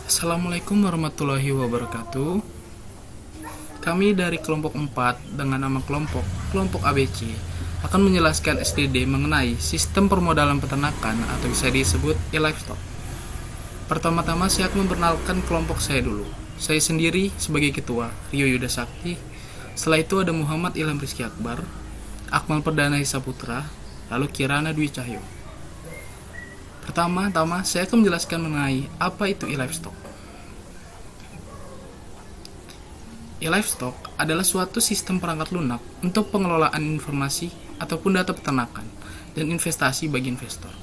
Assalamualaikum warahmatullahi wabarakatuh. Kami dari kelompok 4 dengan nama kelompok ABC akan menjelaskan SDD mengenai sistem permodalan peternakan atau bisa disebut e-livestock. Pertama-tama saya akan memperkenalkan kelompok saya dulu. Saya sendiri sebagai ketua, Rio Yuda Sakti. Setelah itu ada Muhammad Ilham Rizky Akbar, Akmal Perdana Hisaputra, lalu Kirana Dwi Cahyo. Pertama-tama saya akan menjelaskan mengenai apa itu e-livestock. E-livestock adalah suatu sistem perangkat lunak untuk pengelolaan informasi ataupun data peternakan dan investasi bagi investor.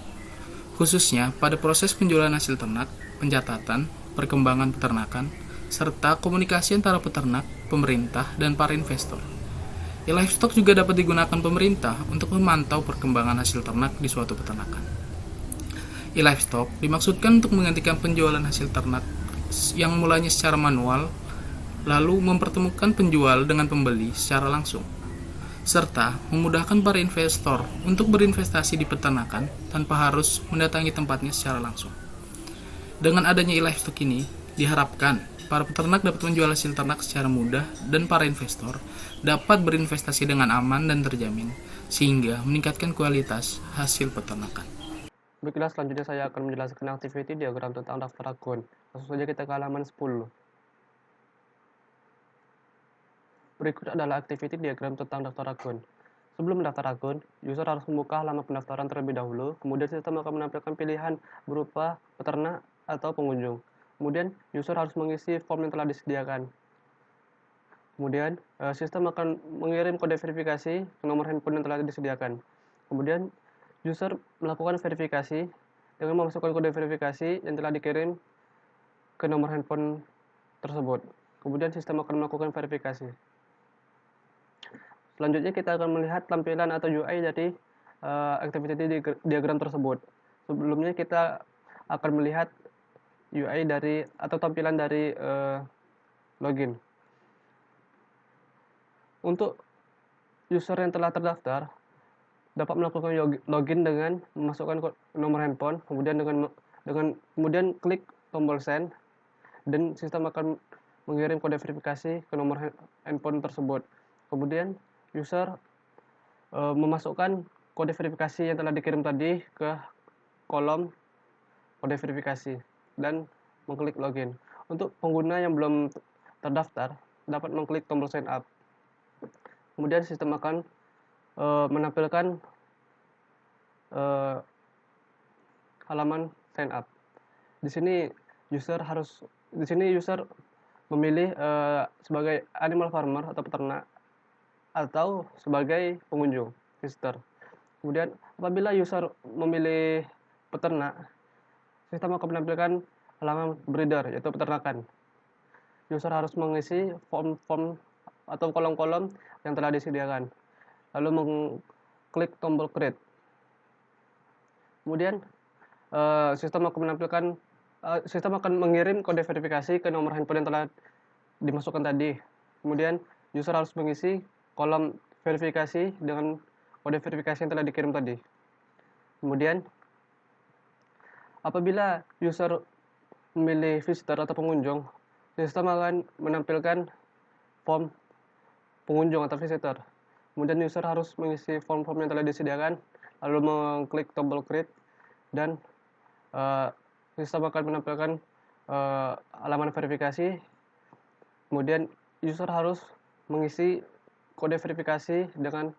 Khususnya pada proses penjualan hasil ternak, pencatatan, perkembangan peternakan, serta komunikasi antara peternak, pemerintah, dan para investor. E-livestock juga dapat digunakan pemerintah untuk memantau perkembangan hasil ternak di suatu peternakan. E-livestock dimaksudkan untuk menggantikan penjualan hasil ternak yang mulanya secara manual, lalu mempertemukan penjual dengan pembeli secara langsung, serta memudahkan para investor untuk berinvestasi di peternakan tanpa harus mendatangi tempatnya secara langsung. Dengan adanya e-livestock ini, diharapkan para peternak dapat menjual hasil ternak secara mudah dan para investor dapat berinvestasi dengan aman dan terjamin, sehingga meningkatkan kualitas hasil peternakan. Baiklah, selanjutnya saya akan menjelaskan activity diagram tentang daftar akun. Langsung saja kita ke halaman 10. Berikut adalah activity diagram tentang daftar akun. Sebelum mendaftar akun, user harus membuka halaman pendaftaran terlebih dahulu, kemudian sistem akan menampilkan pilihan berupa peternak atau pengunjung. Kemudian, user harus mengisi form yang telah disediakan. Kemudian, sistem akan mengirim kode verifikasi ke nomor handphone yang telah disediakan. Kemudian, user melakukan verifikasi dengan memasukkan kode verifikasi yang telah dikirim ke nomor handphone tersebut. Kemudian sistem akan melakukan verifikasi. Selanjutnya kita akan melihat tampilan atau UI dari activity diagram tersebut. Sebelumnya kita akan melihat UI dari atau tampilan dari login. Untuk user yang telah terdaftar dapat melakukan login dengan memasukkan nomor handphone, kemudian klik tombol send, dan sistem akan mengirim kode verifikasi ke nomor handphone tersebut. Kemudian user memasukkan kode verifikasi yang telah dikirim tadi ke kolom kode verifikasi dan mengklik login. Untuk pengguna yang belum terdaftar dapat mengklik tombol sign up. Kemudian sistem akan menampilkan halaman sign up. Di sini user memilih sebagai animal farmer atau peternak atau sebagai pengunjung visitor. Kemudian apabila user memilih peternak, sistem akan menampilkan halaman breeder yaitu peternakan. User harus mengisi form atau kolom-kolom yang telah disediakan, lalu mengklik tombol create. Kemudian sistem akan mengirim kode verifikasi ke nomor handphone yang telah dimasukkan tadi. Kemudian user harus mengisi kolom verifikasi dengan kode verifikasi yang telah dikirim tadi. Kemudian apabila user memilih visitor atau pengunjung, sistem akan menampilkan form pengunjung atau visitor. Kemudian user harus mengisi form-form yang telah disediakan, lalu mengklik tombol create, dan sistem akan menampilkan halaman verifikasi. Kemudian user harus mengisi kode verifikasi dengan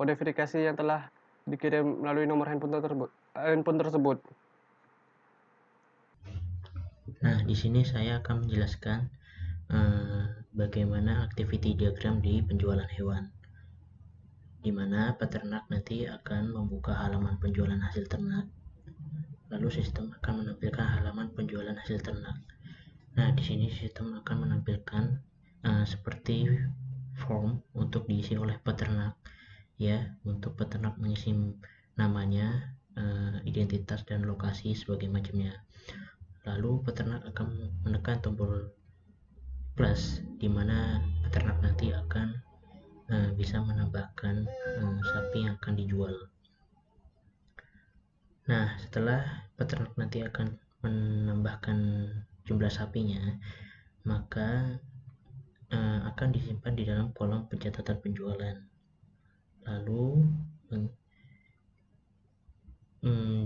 kode verifikasi yang telah dikirim melalui nomor handphone tersebut. Nah, di sini saya akan menjelaskan bagaimana activity diagram di penjualan hewan, di mana peternak nanti akan membuka halaman penjualan hasil ternak, lalu sistem akan menampilkan halaman penjualan hasil ternak. Nah, di sini sistem akan menampilkan seperti form untuk diisi oleh peternak, ya, untuk peternak mengisi namanya, identitas dan lokasi sebagai macamnya. Lalu peternak akan menekan tombol plus, di mana peternak nanti akan bisa menambahkan sapi yang akan dijual. Nah, setelah peternak nanti akan menambahkan jumlah sapinya, maka akan disimpan di dalam kolom pencatatan penjualan. Lalu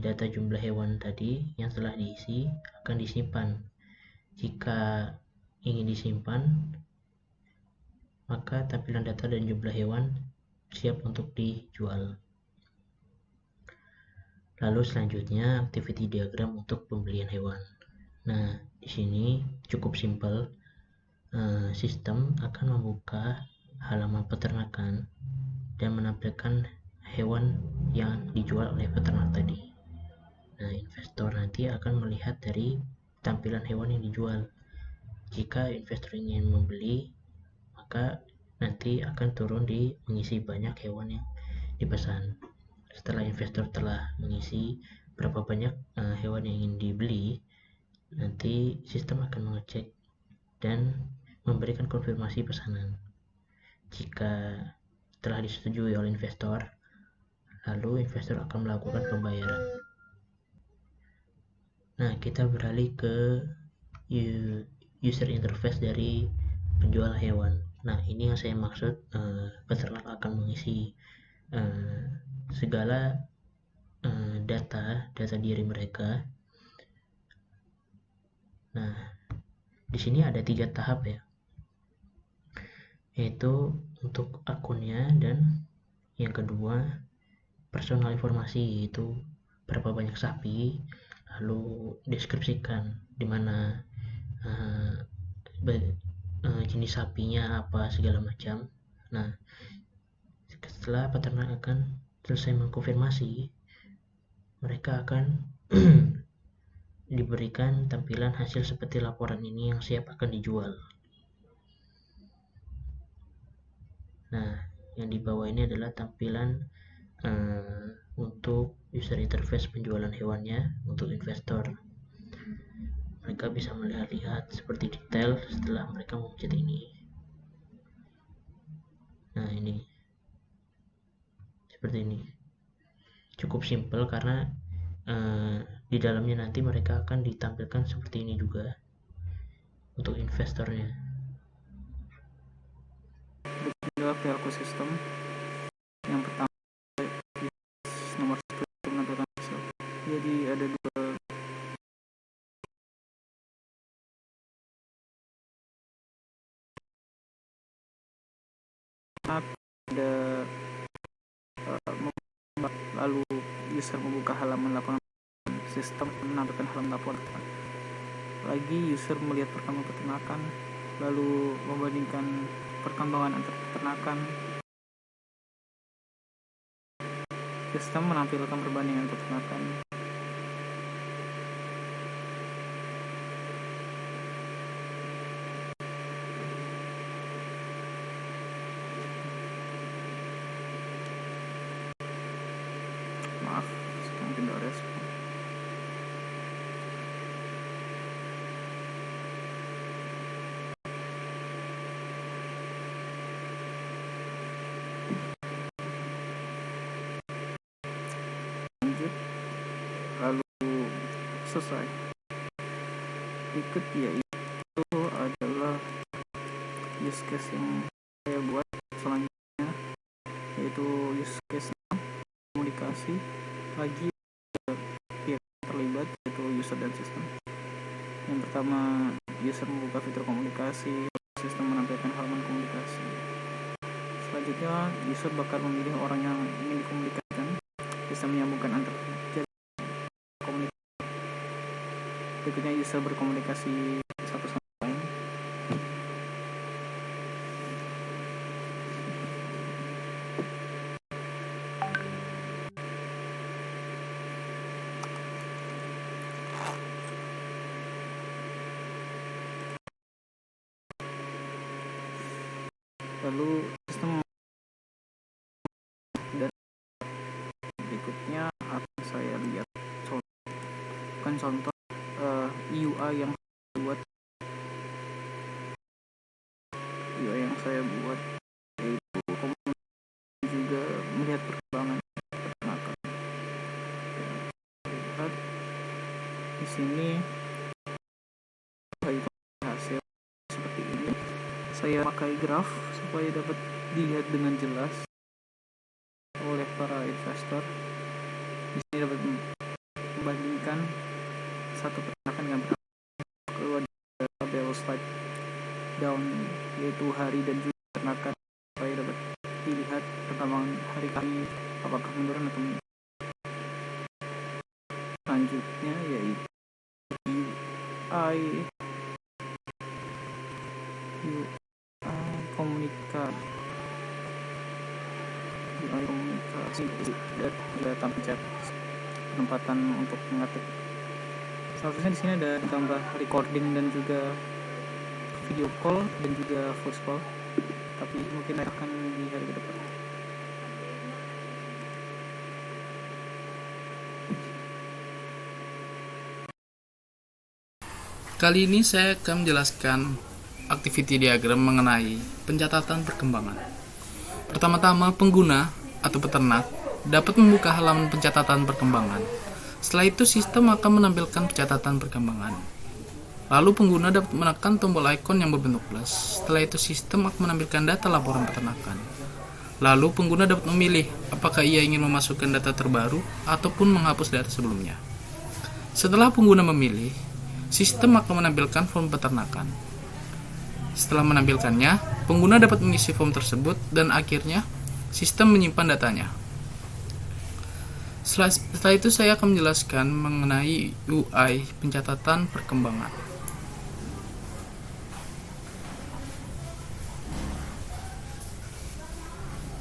data jumlah hewan tadi yang telah diisi akan disimpan. Jika ingin disimpan, maka tampilan data dan jumlah hewan siap untuk dijual. Lalu selanjutnya activity diagram untuk pembelian hewan. Nah, di sini cukup simpel. Sistem akan membuka halaman peternakan dan menampilkan hewan yang dijual oleh peternak tadi. Nah, investor nanti akan melihat dari tampilan hewan yang dijual. Jika investor ingin membeli, maka nanti akan turun di mengisi banyak hewan yang dipesan. Setelah investor telah mengisi berapa banyak hewan yang ingin dibeli, nanti sistem akan mengecek dan memberikan konfirmasi pesanan. Jika telah disetujui oleh investor, lalu investor akan melakukan pembayaran. Nah, kita beralih ke user interface dari penjual hewan. Nah, ini yang saya maksud, peternak akan mengisi segala data diri mereka. Nah, di sini ada 3 tahap ya, yaitu untuk akunnya, dan yang kedua personal informasi, yaitu berapa banyak sapi, lalu deskripsikan dimana jenis sapinya apa segala macam. Nah, setelah peternak akan selesai mengkonfirmasi, mereka akan diberikan tampilan hasil seperti laporan ini yang siap akan dijual. Nah, yang di bawah ini adalah tampilan untuk user interface penjualan hewannya untuk investor. Mereka bisa melihat seperti detail setelah mereka memencet ini. Nah, ini seperti ini. Cukup simple karena di dalamnya nanti mereka akan ditampilkan seperti ini juga untuk investornya. Adalah perilaku sistem. Yang pertama, nomor 10 menampilkan hasil. Jadi ada dua ada lalu user membuka halaman laporan, sistem menampilkan halaman laporan. Lagi user melihat perkembangan peternakan, lalu membandingkan perkembangan antar peternakan. Sistem menampilkan perbandingan peternakan. Maaf, sekarang tidak respon. Lanjut, lalu selesai. Berikut yaitu adalah use case yang saya buat selanjutnya, yaitu use case komunikasi. Lagi pihak terlibat, yaitu user dan sistem. Yang pertama, user membuka fitur komunikasi, sistem menampilkan halaman komunikasi. Selanjutnya, user bakal memilih orang yang ingin dikomunikasikan, sistem menyambungkan antar jaringan komunikasi. Berikutnya, user berkomunikasi satu sama lain. Lalu sistem dan berikutnya akan saya lihat contoh UI yang saya buat yaitu juga melihat perkembangan peternakan. Lihat di sini saya pakai graf supaya dapat dilihat dengan jelas oleh para investor. Di sini dapat membandingkan satu peternakan dengan kedua tabel slide down, yaitu hari dan juga peternakan, supaya dapat dilihat perkembangan hari ke hari apakah menurun atau meningkat. Selanjutnya yaitu UI komunikasi data pencet penempatan untuk mengetik. Seharusnya di sini ada tambah recording dan juga video call dan juga voice call, tapi mungkin akan di hari ke depan. Kali ini saya akan menjelaskan activity diagram mengenai pencatatan perkembangan. Pertama-tama, pengguna atau peternak dapat membuka halaman pencatatan perkembangan. Setelah itu, sistem akan menampilkan pencatatan perkembangan. Lalu pengguna dapat menekan tombol icon yang berbentuk plus. Setelah itu, sistem akan menampilkan data laporan peternakan. Lalu pengguna dapat memilih apakah ia ingin memasukkan data terbaru ataupun menghapus data sebelumnya. Setelah pengguna memilih, sistem akan menampilkan form peternakan. Setelah menampilkannya, pengguna dapat mengisi form tersebut dan akhirnya sistem menyimpan datanya. Setelah itu saya akan menjelaskan mengenai UI pencatatan perkembangan.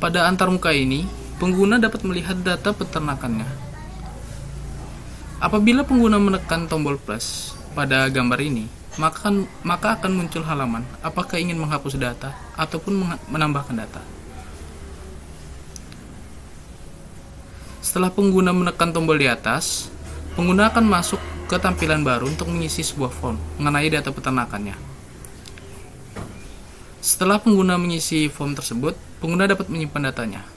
Pada antarmuka ini, pengguna dapat melihat data peternakannya. Apabila pengguna menekan tombol plus pada gambar ini, maka akan muncul halaman apakah ingin menghapus data ataupun menambahkan data. Setelah pengguna menekan tombol di atas, pengguna akan masuk ke tampilan baru untuk mengisi sebuah form mengenai data peternakannya. Setelah pengguna mengisi form tersebut, pengguna dapat menyimpan datanya.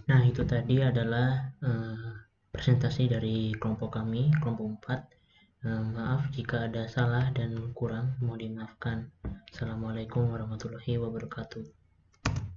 Nah, itu tadi adalah presentasi dari kelompok kami, kelompok 4. Maaf jika ada salah dan kurang, mohon dimaafkan. Assalamualaikum warahmatullahi wabarakatuh.